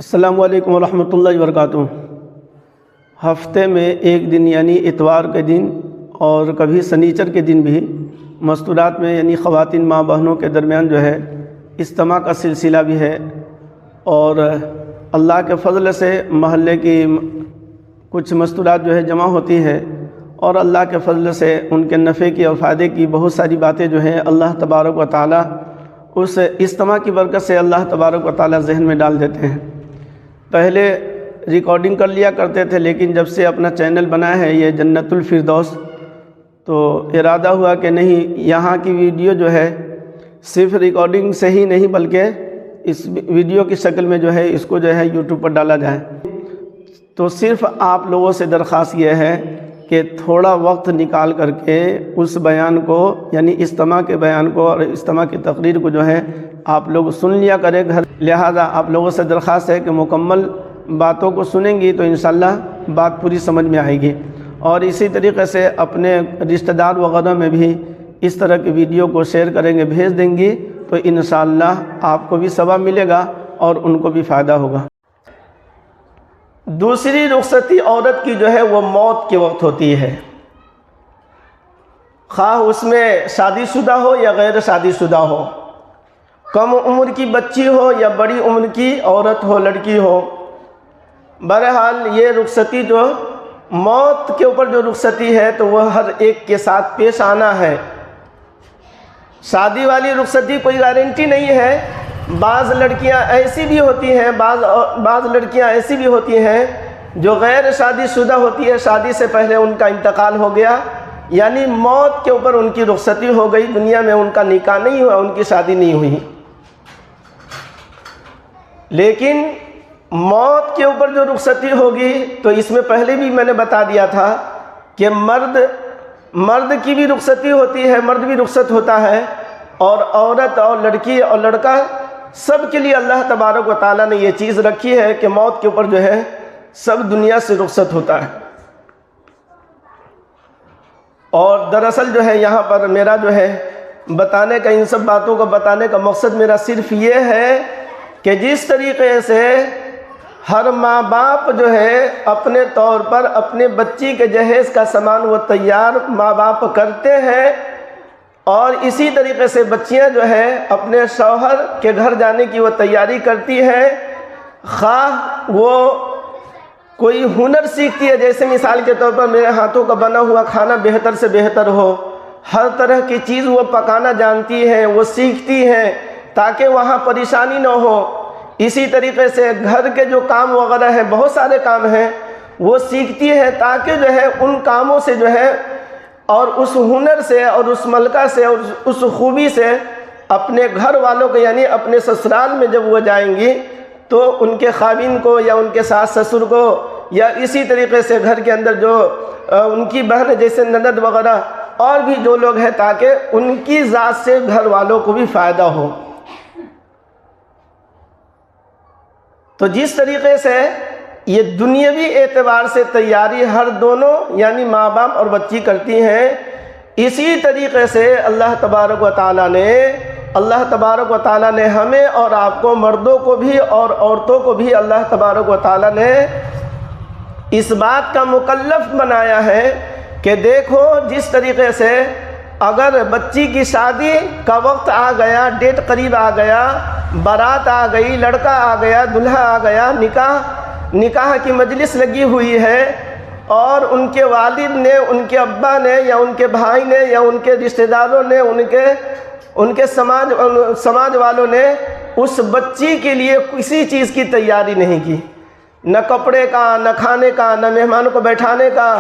السلام علیکم ورحمۃ اللہ وبرکاتہ۔ ہفتے میں ایک دن یعنی اتوار کے دن اور کبھی سنیچر کے دن بھی مستورات میں یعنی خواتین ماں بہنوں کے درمیان جو ہے اجتماع کا سلسلہ بھی ہے، اور اللہ کے فضل سے محلے کی کچھ مستورات جو ہے جمع ہوتی ہے، اور اللہ کے فضل سے ان کے نفع کی اور فائدے کی بہت ساری باتیں جو ہیں اللہ تبارک و تعالی اس اجتماع کی برکت سے اللہ تبارک و تعالی ذہن میں ڈال دیتے ہیں۔ پہلے ریکارڈنگ کر لیا کرتے تھے، لیکن جب سے اپنا چینل بنا ہے یہ جنت الفردوس، تو ارادہ ہوا کہ نہیں، یہاں کی ویڈیو جو ہے صرف ریکارڈنگ سے ہی نہیں بلکہ اس ویڈیو کی شکل میں جو ہے اس کو جو ہے یوٹیوب پر ڈالا جائے۔ تو صرف آپ لوگوں سے درخواست یہ ہے کہ تھوڑا وقت نکال کر کے اس بیان کو یعنی اجتماع کے بیان کو اور اجتماع کی تقریر کو جو ہے آپ لوگ سن لیا کریں گھر، لہذا آپ لوگوں سے درخواست ہے کہ مکمل باتوں کو سنیں گی تو انشاءاللہ بات پوری سمجھ میں آئے گی، اور اسی طریقے سے اپنے رشتہ دار وغیرہ میں بھی اس طرح کی ویڈیو کو شیئر کریں گے، بھیج دیں گی، تو انشاءاللہ آپ کو بھی ثواب ملے گا اور ان کو بھی فائدہ ہوگا۔ دوسری رخصتی عورت کی جو ہے وہ موت کے وقت ہوتی ہے، خواہ اس میں شادی شدہ ہو یا غیر شادی شدہ ہو، کم عمر کی بچی ہو یا بڑی عمر کی عورت ہو، لڑکی ہو، بہرحال یہ رخصتی جو موت کے اوپر جو رخصتی ہے تو وہ ہر ایک کے ساتھ پیش آنا ہے۔ شادی والی رخصتی کوئی گارنٹی نہیں ہے، بعض لڑکیاں ایسی بھی ہوتی ہیں بعض لڑکیاں ایسی بھی ہوتی ہیں جو غیر شادی شدہ ہوتی ہے، شادی سے پہلے ان کا انتقال ہو گیا، یعنی موت کے اوپر ان کی رخصتی ہو گئی، دنیا میں ان کا نکاح نہیں ہوا، ان کی شادی نہیں ہوئی۔ لیکن موت کے اوپر جو رخصتی ہوگی تو اس میں پہلے بھی میں نے بتا دیا تھا کہ مرد کی بھی رخصتی ہوتی ہے، مرد بھی رخصت ہوتا ہے، اور عورت اور لڑکی اور لڑکا سب کے لیے اللہ تبارک و تعالیٰ نے یہ چیز رکھی ہے کہ موت کے اوپر جو ہے سب دنیا سے رخصت ہوتا ہے۔ اور دراصل جو ہے یہاں پر میرا جو ہے بتانے کا، ان سب باتوں کو بتانے کا مقصد میرا صرف یہ ہے کہ جس طریقے سے ہر ماں باپ جو ہے اپنے طور پر اپنے بچی کے جہیز کا سامان وہ تیار ماں باپ کرتے ہیں، اور اسی طریقے سے بچیاں جو ہے اپنے شوہر کے گھر جانے کی وہ تیاری کرتی ہے، خواہ وہ کوئی ہنر سیکھتی ہے، جیسے مثال کے طور پر میرے ہاتھوں کا بنا ہوا کھانا بہتر سے بہتر ہو، ہر طرح کی چیز وہ پکانا جانتی ہے، وہ سیکھتی ہے تاکہ وہاں پریشانی نہ ہو۔ اسی طریقے سے گھر کے جو کام وغیرہ ہیں، بہت سارے کام ہیں، وہ سیکھتی ہے تاکہ جو ہے ان کاموں سے جو ہے اور اس ہنر سے اور اس ملکہ سے اور اس خوبی سے اپنے گھر والوں کو یعنی اپنے سسرال میں جب وہ جائیں گی تو ان کے خاوند کو یا ان کے ساس سسر کو یا اسی طریقے سے گھر کے اندر جو ان کی بہن جیسے نند وغیرہ اور بھی جو لوگ ہیں، تاکہ ان کی ذات سے گھر والوں کو بھی فائدہ ہو۔ تو جس طریقے سے یہ دنیاوی اعتبار سے تیاری ہر دونوں یعنی ماں باپ اور بچی کرتی ہیں، اسی طریقے سے اللہ تبارک و تعالیٰ نے ہمیں اور آپ کو، مردوں کو بھی اور عورتوں کو بھی اللہ تبارک و تعالیٰ نے اس بات کا مکلف بنایا ہے کہ دیکھو جس طریقے سے اگر بچی کی شادی کا وقت آ گیا، ڈیٹ قریب آ گیا، بارات آ گئی، لڑکا آ گیا، دلہا آ گیا، نکاح کی مجلس لگی ہوئی ہے، اور ان کے والد نے، ان کے ابا نے یا ان کے بھائی نے یا ان کے رشتہ داروں نے، ان کے سماج والوں نے اس بچی کے لیے کسی چیز کی تیاری نہیں کی، نہ کپڑے کا، نہ کھانے کا، نہ مہمانوں کو بیٹھانے کا،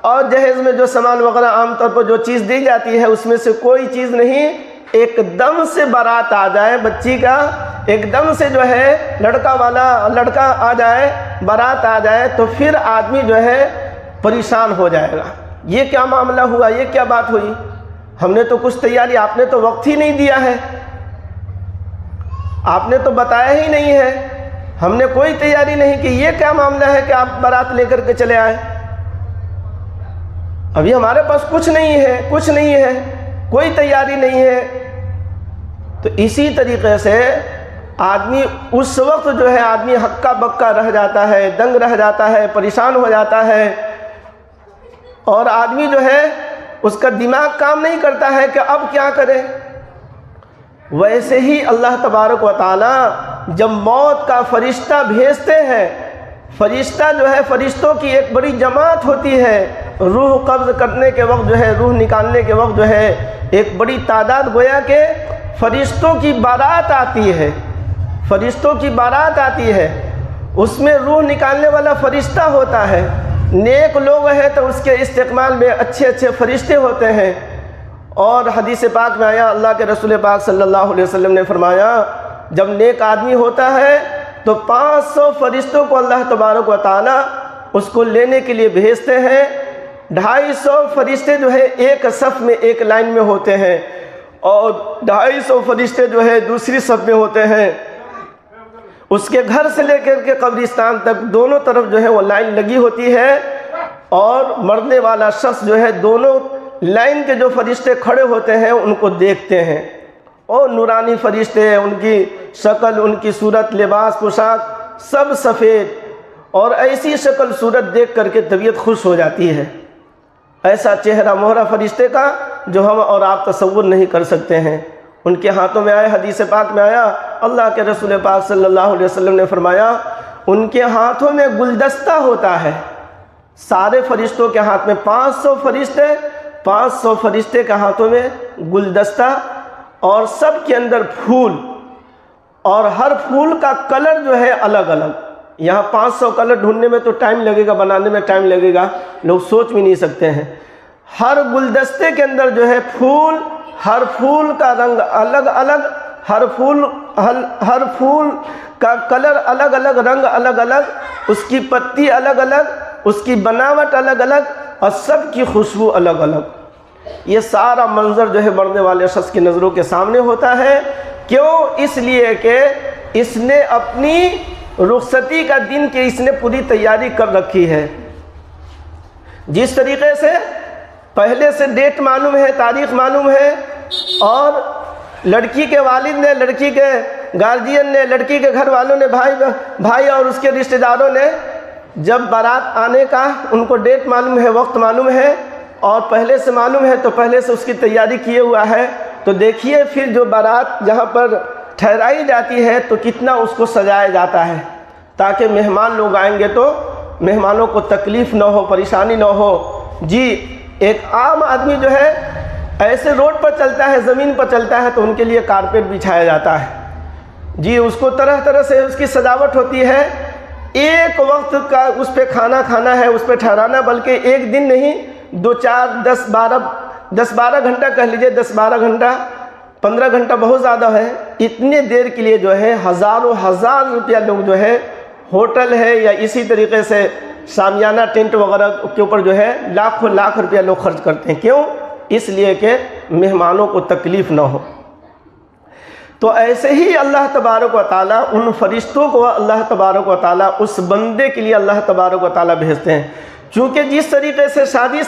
اور جہیز میں جو سامان وغیرہ عام طور پر جو چیز دی جاتی ہے اس میں سے کوئی چیز نہیں۔ ایک دم سے بارات آ جائے بچی کا، ایک دم سے جو ہے لڑکا آ جائے، بارات آ جائے، تو پھر آدمی جو ہے پریشان ہو جائے گا، یہ کیا معاملہ ہوا، یہ کیا بات ہوئی، ہم نے تو کچھ تیاری، آپ نے تو وقت ہی نہیں دیا ہے، آپ نے تو بتایا ہی نہیں ہے، ہم نے کوئی تیاری نہیں کی، یہ کیا معاملہ ہے کہ آپ بارات لے کر کے چلے آئے، ابھی ہمارے پاس کچھ نہیں ہے، کوئی تیاری نہیں ہے۔ تو اسی طریقے سے آدمی اس وقت جو ہے آدمی ہکا بکا رہ جاتا ہے، دنگ رہ جاتا ہے، پریشان ہو جاتا ہے، اور آدمی جو ہے اس کا دماغ کام نہیں کرتا ہے کہ اب کیا کرے۔ ویسے ہی اللہ تبارک و تعالی جب موت کا فرشتہ بھیجتے ہیں، فرشتہ جو ہے فرشتوں کی ایک بڑی جماعت ہوتی ہے، روح قبض کرنے کے وقت جو ہے، روح نکالنے کے وقت جو ہے ایک بڑی تعداد گویا کہ فرشتوں کی بارات آتی ہے، فرشتوں کی بارات آتی ہے، اس میں روح نکالنے والا فرشتہ ہوتا ہے۔ نیک لوگ ہیں تو اس کے استقبال میں اچھے اچھے فرشتے ہوتے ہیں، اور حدیث پاک میں آیا، اللہ کے رسول پاک صلی اللہ علیہ وسلم نے فرمایا جب نیک آدمی ہوتا ہے تو 500 فرشتوں کو اللہ تبارک و تعالی اس کو لینے کے لیے بھیجتے ہیں۔ 250 فرشتے جو ہے ایک صف میں ایک لائن میں ہوتے ہیں، اور 250 فرشتے جو ہے دوسری صف میں ہوتے ہیں۔ اس کے گھر سے لے کر کے قبرستان تک دونوں طرف جو ہے وہ لائن لگی ہوتی ہے، اور مرنے والا شخص جو ہے دونوں لائن کے جو فرشتے کھڑے ہوتے ہیں ان کو دیکھتے ہیں، اور نورانی فرشتے، ان کی شکل، ان کی صورت، لباس، پوشاک سب سفید، اور ایسی شکل صورت دیکھ کر کے طبیعت خوش ہو جاتی ہے، ایسا چہرہ مہرہ فرشتے کا جو ہم اور آپ تصور نہیں کر سکتے ہیں۔ ان کے ہاتھوں میں آئے، حدیث پاک میں آیا، اللہ کے رسول پاک صلی اللہ علیہ وسلم نے فرمایا ان کے ہاتھوں میں گلدستہ ہوتا ہے، سارے فرشتوں کے ہاتھ میں 500 فرشتے کے ہاتھوں میں گلدستہ، اور سب کے اندر پھول، اور ہر پھول کا کلر جو ہے الگ الگ۔ یہاں 500 کلر ڈھونڈنے میں تو ٹائم لگے گا، بنانے میں ٹائم لگے گا، لوگ سوچ بھی نہیں سکتے ہیں۔ ہر گلدستے کے اندر جو ہے پھول، ہر پھول کا رنگ الگ الگ، ہر پھول کا کلر الگ الگ، رنگ الگ الگ، اس کی پتی الگ الگ، اس کی بناوٹ الگ الگ، اور سب کی خوشبو الگ الگ۔ یہ سارا منظر جو ہے مرنے والے شخص کی نظروں کے سامنے ہوتا ہے۔ کیوں؟ اس لیے کہ اس نے اپنی رخصتی کا دن کی اس نے پوری تیاری کر رکھی ہے۔ جس طریقے سے پہلے سے ڈیٹ معلوم ہے، تاریخ معلوم ہے، اور لڑکی کے والد نے، لڑکی کے گارجین نے، لڑکی کے گھر والوں نے، بھائی اور اس کے رشتہ داروں نے جب بارات آنے کا ان کو ڈیٹ معلوم ہے، وقت معلوم ہے، اور پہلے سے معلوم ہے تو پہلے سے اس کی تیاری کیے ہوا ہے، تو دیکھیے پھر جو بارات جہاں پر ٹھہرائی جاتی ہے تو کتنا اس کو سجایا جاتا ہے، تاکہ مہمان لوگ آئیں گے تو مہمانوں کو تکلیف نہ ہو، پریشانی نہ ہو۔ جی ایک عام آدمی جو ہے ایسے روڈ پر چلتا ہے، زمین پر چلتا ہے، تو ان کے لیے کارپیٹ بچھایا جاتا ہے، جی اس کو طرح طرح سے اس کی سجاوٹ ہوتی ہے۔ ایک وقت کا اس پہ کھانا کھانا ہے، اس پہ ٹھہرانا، بلکہ ایک دن نہیں، 2 4 10 12 گھنٹہ کہہ لیجئے، 10 12 گھنٹہ، 15 گھنٹہ بہت زیادہ ہے، اتنے دیر کے لیے جو ہے ہزاروں ہزار روپیہ لوگ جو ہے ہوٹل ہے یا اسی طریقے سے شامیانہ ٹینٹ وغیرہ کے اوپر جو ہے لاکھوں لاکھ روپیہ لوگ خرچ کرتے ہیں۔ کیوں؟ اس لیے کہ مہمانوں کو تکلیف نہ ہو۔ تو ایسے ہی اللہ تبارک و تعالیٰ ان فرشتوں کو اللہ تبارک و تعالیٰ اس بندے کے لیے اللہ تبارک و تعالیٰ بھیجتے ہیں، چونکہ جس طریقے سے شادی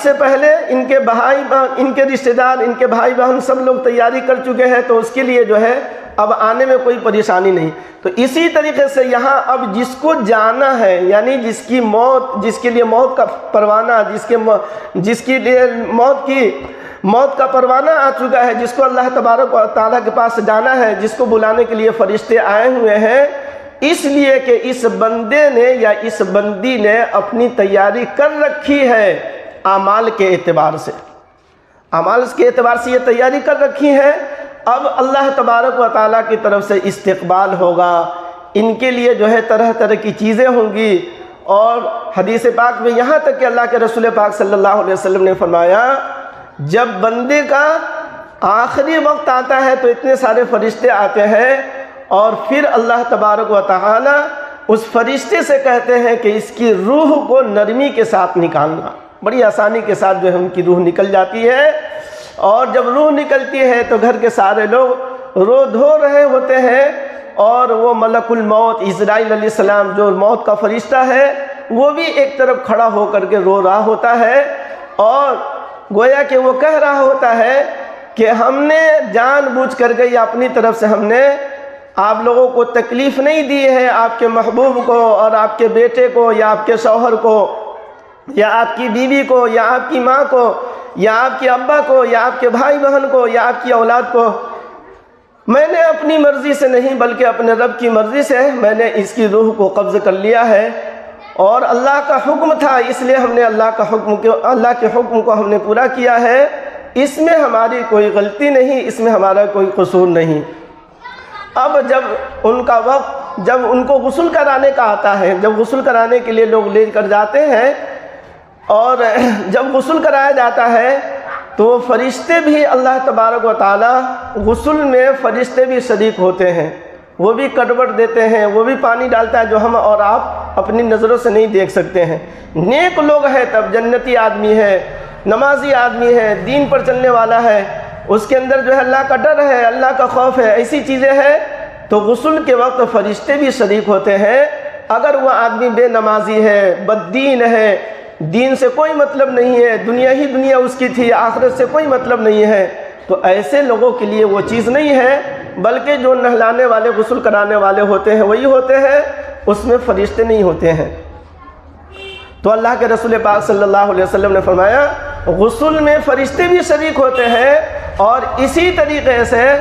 سے پہلے ان کے بھائی، ان کے رشتہ دار، ان کے بھائی بہن سب لوگ تیاری کر چکے ہیں، تو اس کے لیے جو ہے اب آنے میں کوئی پریشانی نہیں۔ تو اسی طریقے سے یہاں اب جس کو جانا ہے، یعنی جس کے لیے موت کا پروانہ، جس کے لیے موت کا پروانہ آ چکا ہے، جس کو اللہ تبارک و تعالیٰ کے پاس جانا ہے، جس کو بلانے کے لیے فرشتے آئے ہوئے ہیں، اس لیے کہ اس بندے نے یا اس بندی نے اپنی تیاری کر رکھی ہے اعمال کے اعتبار سے، اعمال کے اعتبار سے یہ تیاری کر رکھی ہے۔ اب اللہ تبارک و تعالیٰ کی طرف سے استقبال ہوگا، ان کے لیے جو ہے طرح طرح کی چیزیں ہوں گی، اور حدیث پاک میں یہاں تک کہ اللہ کے رسول پاک صلی اللہ علیہ وسلم نے فرمایا جب بندے کا آخری وقت آتا ہے تو اتنے سارے فرشتے آتے ہیں، اور پھر اللہ تبارک و تعالی اس فرشتے سے کہتے ہیں کہ اس کی روح کو نرمی کے ساتھ نکالنا۔ بڑی آسانی کے ساتھ جو ہے ان کی روح نکل جاتی ہے، اور جب روح نکلتی ہے تو گھر کے سارے لوگ رو دھو رہے ہوتے ہیں، اور وہ ملک الموت عزرائیل علیہ السلام جو موت کا فرشتہ ہے وہ بھی ایک طرف کھڑا ہو کر کے رو رہا ہوتا ہے، اور گویا کہ وہ کہہ رہا ہوتا ہے کہ ہم نے جان بوجھ کر کے یا اپنی طرف سے ہم نے آپ لوگوں کو تکلیف نہیں دی ہے، آپ کے محبوب کو اور آپ کے بیٹے کو یا آپ کے شوہر کو یا آپ کی بیوی کو یا آپ کی ماں کو یا آپ کے ابا کو یا آپ کے بھائی بہن کو یا آپ کی اولاد کو۔ میں نے اپنی مرضی سے نہیں بلکہ اپنے رب کی مرضی سے میں نے اس کی روح کو قبض کر لیا ہے، اور اللہ کا حکم تھا اس لیے ہم نے اللہ کے حکم کو ہم نے پورا کیا ہے۔ اس میں ہماری کوئی غلطی نہیں، اس میں ہمارا کوئی قصور نہیں۔ اب جب ان کا وقت، جب ان کو غسل کرانے کا آتا ہے، جب غسل کرانے کے لیے لوگ لے کر جاتے ہیں اور جب غسل کرایا جاتا ہے تو فرشتے بھی اللہ تبارک و تعالی غسل میں فرشتے بھی شریک ہوتے ہیں، وہ بھی کٹوٹ دیتے ہیں، وہ بھی پانی ڈالتا ہے جو ہم اور آپ اپنی نظروں سے نہیں دیکھ سکتے ہیں۔ نیک لوگ ہے تب جنتی آدمی ہے، نمازی آدمی ہے، دین پر چلنے والا ہے، اس کے اندر جو ہے اللہ کا ڈر ہے، اللہ کا خوف ہے، ایسی چیزیں ہیں تو غسل کے وقت فرشتے بھی شریک ہوتے ہیں۔ اگر وہ آدمی بے نمازی ہے، بد دین ہے، دین سے کوئی مطلب نہیں ہے، دنیا ہی دنیا اس کی تھی، آخرت سے کوئی مطلب نہیں ہے، تو ایسے لوگوں کے لیے وہ چیز نہیں ہے، بلکہ جو نہلانے والے غسل کرانے والے ہوتے ہیں وہی ہوتے ہیں، اس میں فرشتے نہیں ہوتے ہیں۔ تو اللہ کے رسول پاک صلی اللہ علیہ وسلم نے فرمایا غسل میں فرشتے بھی شریک ہوتے ہیں، اور اسی طریقے سے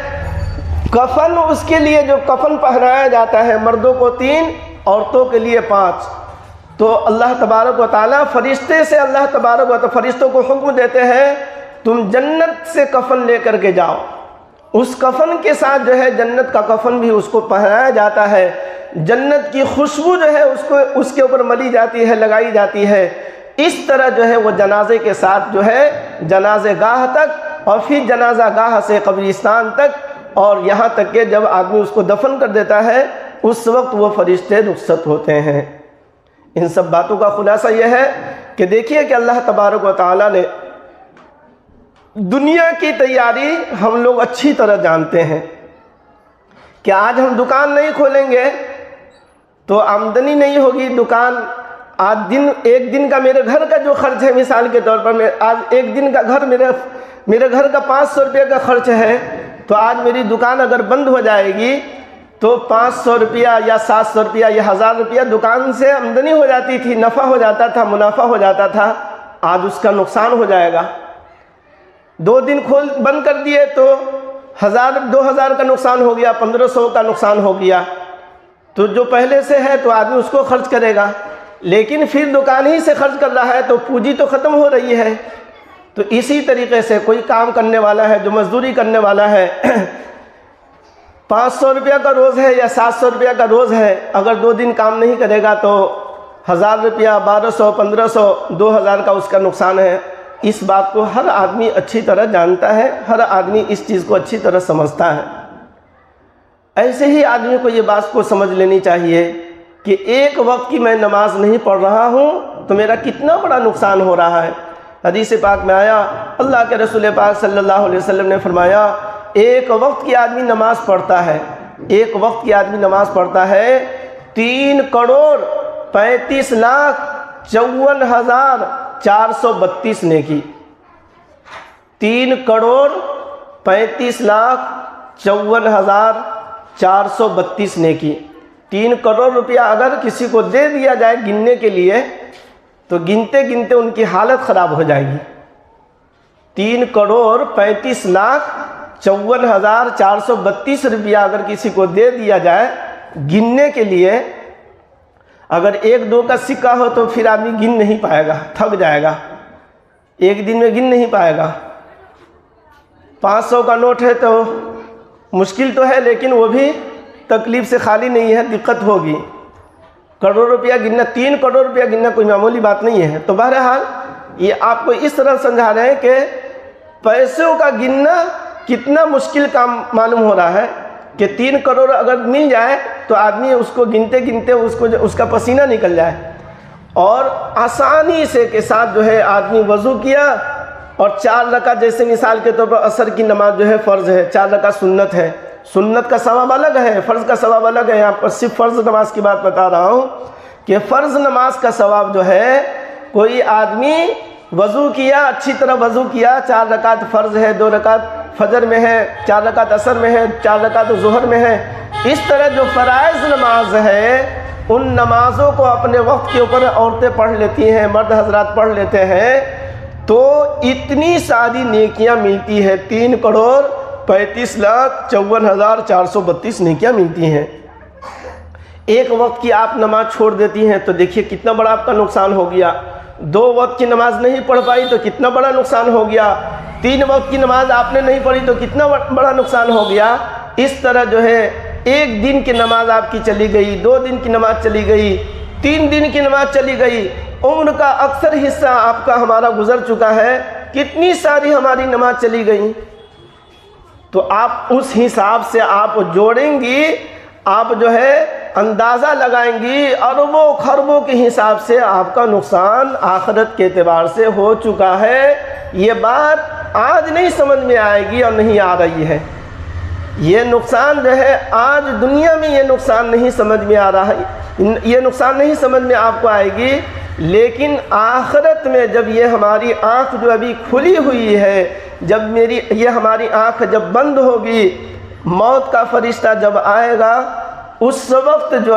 کفن، اس کے لیے جو کفن پہنایا جاتا ہے، مردوں کو 3 عورتوں کے لیے 5، تو اللہ تبارک و تعالیٰ فرشتے سے اللہ تبارک و تعالیٰ فرشتوں کو حکم دیتے ہیں تم جنت سے کفن لے کر کے جاؤ، اس کفن کے ساتھ جو ہے جنت کا کفن بھی اس کو پہنایا جاتا ہے، جنت کی خوشبو جو ہے اس کے اوپر ملی جاتی ہے، لگائی جاتی ہے۔ اس طرح جو ہے وہ جنازے کے ساتھ جو ہے جنازے گاہ تک، اور پھر جنازہ گاہ سے قبرستان تک، اور یہاں تک کہ جب آدمی اس کو دفن کر دیتا ہے اس وقت وہ فرشتے رخصت ہوتے ہیں۔ ان سب باتوں کا خلاصہ یہ ہے کہ دیکھیے کہ اللہ تبارک و تعالیٰ نے دنیا کی تیاری ہم لوگ اچھی طرح جانتے ہیں کہ آج ہم دکان نہیں کھولیں گے تو آمدنی نہیں ہوگی، دکان آج ایک دن کا میرے گھر کا جو خرچ ہے، مثال کے طور پر آج ایک دن کا گھر میرے گھر کا 500 روپے کا خرچ ہے، تو آج میری دکان اگر بند ہو جائے گی تو 500 روپیہ یا 700 روپیہ یا 1000 روپیہ دکان سے آمدنی ہو جاتی تھی، نفع ہو جاتا تھا، منافع ہو جاتا تھا، آج اس کا نقصان ہو جائے گا۔ 2 دن بند کر دیے تو 1000-2000 کا نقصان ہو گیا، 1500 کا نقصان ہو گیا، تو جو پہلے سے ہے تو آدمی اس کو خرچ کرے گا، لیکن پھر دکان ہی سے خرچ کر رہا ہے تو پونجی تو ختم ہو رہی ہے۔ تو اسی طریقے سے کوئی کام کرنے والا ہے، جو مزدوری کرنے والا ہے، 500 روپیہ کا روز ہے یا 700 روپیہ کا روز ہے، اگر 2 دن کام نہیں کرے گا تو 1000 روپیہ، 1200، 1500، 2000 کا اس کا نقصان ہے۔ اس بات کو ہر آدمی اچھی طرح جانتا ہے، ہر آدمی اس چیز کو اچھی طرح سمجھتا ہے۔ ایسے ہی آدمی کو یہ بات کو سمجھ لینی چاہیے کہ ایک وقت کی میں نماز نہیں پڑھ رہا ہوں تو میرا کتنا بڑا نقصان ہو رہا ہے۔ حدیث پاک میں آیا، اللہ کے رسول پاک صلی اللہ علیہ وسلم نے فرمایا ایک وقت کی آدمی نماز پڑھتا ہے، ایک وقت کی آدمی نماز پڑھتا ہے 3,35,54,432 نیکی، 3,35,54,432 نیکی۔ 3 کروڑ روپیہ اگر کسی کو دے دیا جائے گننے کے لیے تو گنتے گنتے ان کی حالت خراب ہو جائے گی۔ 3,35,54,432 روپیہ اگر کسی کو دے دیا جائے گننے کے لیے، اگر 1-2 کا سکہ ہو تو پھر آدمی گن نہیں پائے گا، تھک جائے گا، ایک دن میں گن نہیں پائے گا۔ 500 کا نوٹ ہے تو مشکل تو ہے، لیکن وہ بھی تکلیف سے خالی نہیں ہے، دقت ہوگی۔ کروڑ روپیہ گننا، 3 کروڑ روپیہ گننا کوئی معمولی بات نہیں ہے۔ تو بہرحال یہ آپ کو اس طرح سمجھا رہے ہیں کہ پیسوں کا گننا کتنا مشکل کام معلوم ہو رہا ہے کہ 3 کروڑ اگر مل جائے تو آدمی اس کو گنتے گنتے اس کا پسینہ نکل جائے، اور آسانی سے کے ساتھ جو ہے آدمی وضو کیا اور 4 رکعت، جیسے مثال کے طور پر عصر کی نماز جو ہے فرض ہے، 4 رکعت سنت ہے، سنت کا ثواب الگ ہے، فرض کا ثواب الگ ہے۔ یہاں پر صرف فرض نماز کی بات بتا رہا ہوں کہ فرض نماز کا ثواب جو ہے، کوئی آدمی وضو کیا، اچھی طرح وضو کیا، 4 رکعت فرض ہے، 2 رکعت فجر میں ہے، 4 رکعت عصر میں ہے، 4 رکعت ظہر میں ہے۔ اس طرح جو فرائض نماز ہے ان نمازوں کو اپنے وقت کے اوپر عورتیں پڑھ لیتی ہیں، مرد حضرات پڑھ لیتے ہیں، تو اتنی ساری نیکیاں ملتی ہے، 3,35,54,432 نیکیاں ملتی ہیں۔ ایک وقت کی آپ نماز چھوڑ دیتی ہیں تو دیکھیے کتنا بڑا آپ کا نقصان ہو گیا۔ 2 وقت کی نماز نہیں پڑھ پائی تو کتنا بڑا نقصان ہو گیا۔ 3 وقت کی نماز آپ نے نہیں پڑھی تو کتنا بڑا نقصان ہو گیا۔ اس طرح جو ہے 1 دن کی نماز آپ کی چلی گئی، 2 دن کی نماز چلی گئی، 3 دن کی نماز چلی گئی، عمر کا اکثر حصہ آپ کا ہمارا گزر چکا ہے، کتنی ساری ہماری نماز چلی گئی۔ تو آپ اس حساب سے آپ جوڑیں گی، آپ جو ہے اندازہ لگائیں گی، اربوں خربوں کے حساب سے آپ کا نقصان آخرت کے اعتبار سے ہو چکا ہے۔ یہ بات آج نہیں سمجھ میں آئے گی اور نہیں آ رہی ہے۔ یہ نقصان جو ہے آج دنیا میں یہ نقصان نہیں سمجھ میں آ رہا ہے، یہ نقصان نہیں سمجھ میں آپ کو آئے گی، لیکن آخرت میں جب یہ ہماری آنکھ جو ابھی کھلی ہوئی ہے، جب یہ ہماری آنکھ جب بند ہوگی، موت کا فرشتہ جب آئے گا، اس وقت جو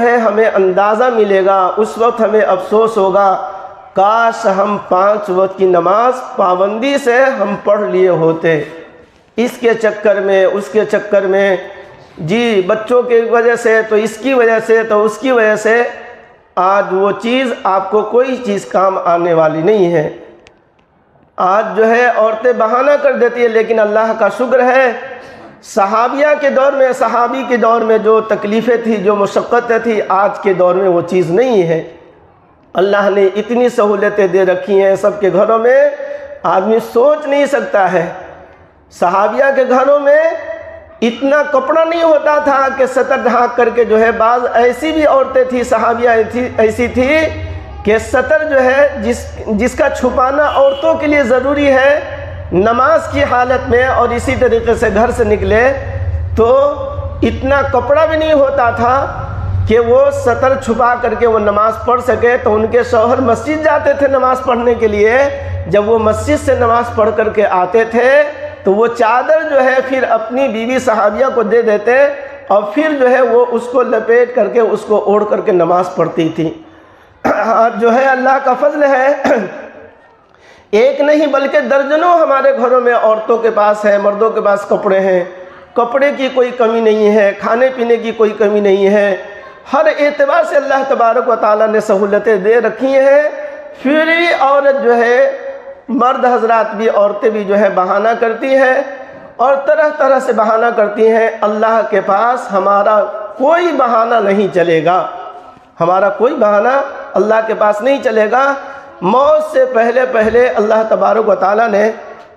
ہے ہمیں اندازہ ملے گا، اس وقت ہمیں افسوس ہوگا، کاش ہم 5 وقت کی نماز پابندی سے ہم پڑھ لیے ہوتے۔ اس کے چکر میں اس کے چکر میں جی بچوں کی وجہ سے، تو اس کی وجہ سے، تو اس کی وجہ سے آج وہ چیز آپ کو کوئی چیز کام آنے والی نہیں ہے۔ آج جو ہے عورتیں بہانہ کر دیتی ہے، لیکن اللہ کا شکر ہے صحابیہ کے دور میں، صحابی کے دور میں جو تکلیفیں تھی، جو مشقتیں تھی، آج کے دور میں وہ چیز نہیں ہے۔ اللہ نے اتنی سہولتیں دے رکھی ہیں سب کے گھروں میں، آدمی سوچ نہیں سکتا ہے۔ صحابیہ کے گھروں میں اتنا کپڑا نہیں ہوتا تھا کہ سطر ڈھانک کر کے جو ہے، بعض ایسی بھی عورتیں تھیں، صحابیہ ایسی تھی کہ سطر جو ہے جس کا چھپانا عورتوں کے لیے ضروری ہے، نماز کی حالت میں اور اسی طریقے سے گھر سے نکلے تو اتنا کپڑا بھی نہیں ہوتا تھا کہ وہ سطر چھپا کر کے وہ نماز پڑھ سکے۔ تو ان کے شوہر مسجد جاتے تھے نماز پڑھنے کے لیے، جب وہ مسجد سے نماز پڑھ کر کے آتے تھے تو وہ چادر جو ہے پھر اپنی بیوی صحابیہ کو دے دیتے اور پھر جو ہے وہ اس کو لپیٹ کر کے اس کو اوڑھ کر کے نماز پڑھتی تھی۔ جو ہے اللہ کا فضل ہے، ایک نہیں بلکہ درجنوں ہمارے گھروں میں عورتوں کے پاس ہے، مردوں کے پاس کپڑے ہیں، کپڑے کی کوئی کمی نہیں ہے، کھانے پینے کی کوئی کمی نہیں ہے، ہر اعتبار سے اللہ تبارک و تعالیٰ نے سہولتیں دے رکھی ہیں۔ پھر بھی عورت جو ہے، مرد حضرات بھی، عورتیں بھی جو ہے بہانہ کرتی ہیں اور طرح طرح سے بہانہ کرتی ہیں۔ اللہ کے پاس ہمارا کوئی بہانہ نہیں چلے گا، ہمارا کوئی بہانہ اللہ کے پاس نہیں چلے گا۔ موت سے پہلے اللہ تبارک و تعالیٰ نے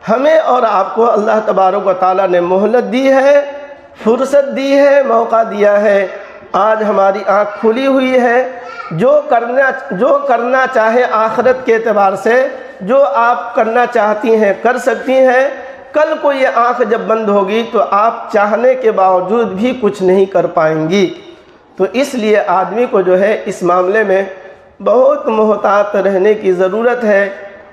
ہمیں اور آپ کو، اللہ تبارک و تعالیٰ نے مہلت دی ہے، فرصت دی ہے، موقع دیا ہے۔ آج ہماری آنکھ کھلی ہوئی ہے، جو کرنا چاہے آخرت کے اعتبار سے، جو آپ کرنا چاہتی ہیں کر سکتی ہیں۔ کل کو یہ آنکھ جب بند ہوگی تو آپ چاہنے کے باوجود بھی کچھ نہیں کر پائیں گی۔ تو اس لیے آدمی کو جو ہے اس معاملے میں بہت محتاط رہنے کی ضرورت ہے،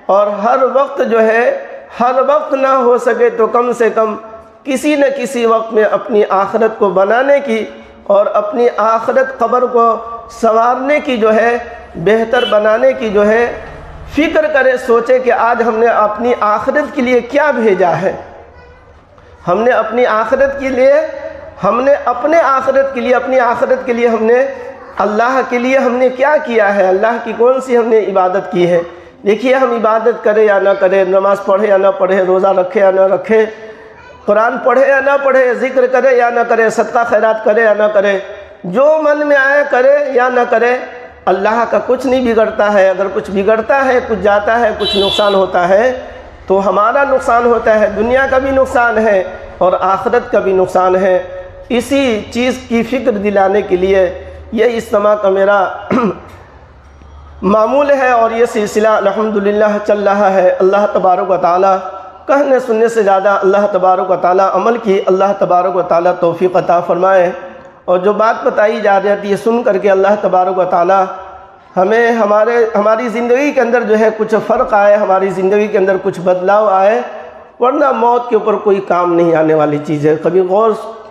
اور ہر وقت جو ہے، ہر وقت نہ ہو سکے تو کم سے کم کسی نہ کسی وقت میں اپنی آخرت کو بنانے کی اور اپنی آخرت قبر کو سنوارنے کی جو ہے، بہتر بنانے کی جو ہے فکر کرے، سوچے کہ آج ہم نے اپنی آخرت کے لیے کیا بھیجا ہے، ہم نے اپنی آخرت کے لیے، ہم نے اپنے آخرت کے لیے، اپنی آخرت کے لیے ہم نے اللہ کے لیے ہم نے کیا کیا ہے، اللہ کی کون سی ہم نے عبادت کی ہے۔ دیکھیے ہم عبادت کرے یا نہ کرے، نماز پڑھے یا نہ پڑھے، روزہ رکھے یا نہ رکھے، قرآن پڑھے یا نہ پڑھے، ذکر کرے یا نہ کرے، صدقہ خیرات کرے یا نہ کرے، جو من میں آئے کرے یا نہ کرے، اللہ کا کچھ نہیں بگڑتا ہے۔ اگر کچھ بگڑتا ہے، کچھ جاتا ہے، کچھ نقصان ہوتا ہے تو ہمارا نقصان ہوتا ہے، دنیا کا بھی نقصان ہے اور آخرت کا بھی نقصان ہے۔ اسی چیز کی فکر دلانے کے لیے یہ اجتماع کا میرا معمول ہے، اور یہ سلسلہ الحمدللہ چل رہا ہے۔ اللہ تبارک و تعالیٰ کہنے سننے سے زیادہ اللہ تبارک و تعالیٰ عمل کی اللہ تبارک و تعالیٰ توفیق عطا فرمائے، اور جو بات بتائی جا رہی ہے سن کر کے اللہ تبارک و تعالیٰ ہمیں ہماری زندگی کے اندر جو ہے کچھ فرق آئے، ہماری زندگی کے اندر کچھ بدلاؤ آئے، ورنہ موت کے اوپر کوئی کام نہیں آنے والی چیز ہے۔ کبھی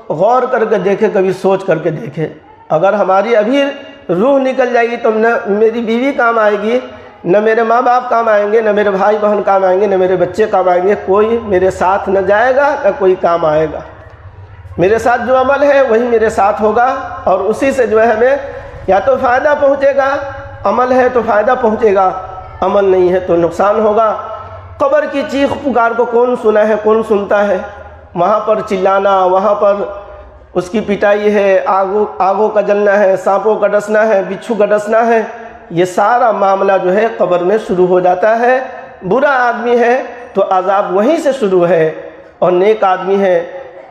غور کر کے دیکھے، کبھی سوچ کر کے دیکھے، اگر ہماری ابھی روح نکل جائے گی تو نہ میری بیوی کام آئے گی، نہ میرے ماں باپ کام آئیں گے، نہ میرے بھائی بہن کام آئیں گے، نہ میرے بچے کام آئیں گے، کوئی میرے ساتھ نہ جائے گا، نہ کوئی کام آئے گا۔ میرے ساتھ جو عمل ہے وہی میرے ساتھ ہوگا، اور اسی سے جو ہے ہمیں یا تو فائدہ پہنچے گا، عمل ہے تو فائدہ پہنچے گا، عمل نہیں ہے تو نقصان ہوگا۔ قبر کی چیخ پکار کو کون سنا ہے، کون سنتا ہے؟ وہاں پر چلانا، وہاں پر اس کی پٹائی ہے، آگوں کا جلنا ہے، سانپوں کا ڈسنا ہے، بچھو کا ڈسنا ہے، یہ سارا معاملہ جو ہے قبر میں شروع ہو جاتا ہے۔ برا آدمی ہے تو عذاب وہیں سے شروع ہے، اور نیک آدمی ہے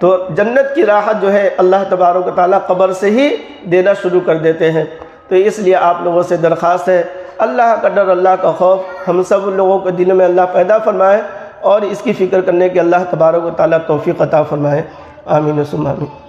تو جنت کی راحت جو ہے اللہ تبارک و تعالیٰ قبر سے ہی دینا شروع کر دیتے ہیں۔ تو اس لیے آپ لوگوں سے درخواست ہے، اللہ کا ڈر، اللہ کا خوف ہم سب لوگوں کے دل میں اللہ پیدا فرمائے، اور اس کی فکر کرنے کے اللہ تبارک و تعالیٰ توفیق عطا فرمائے۔ آمین ثم آمین۔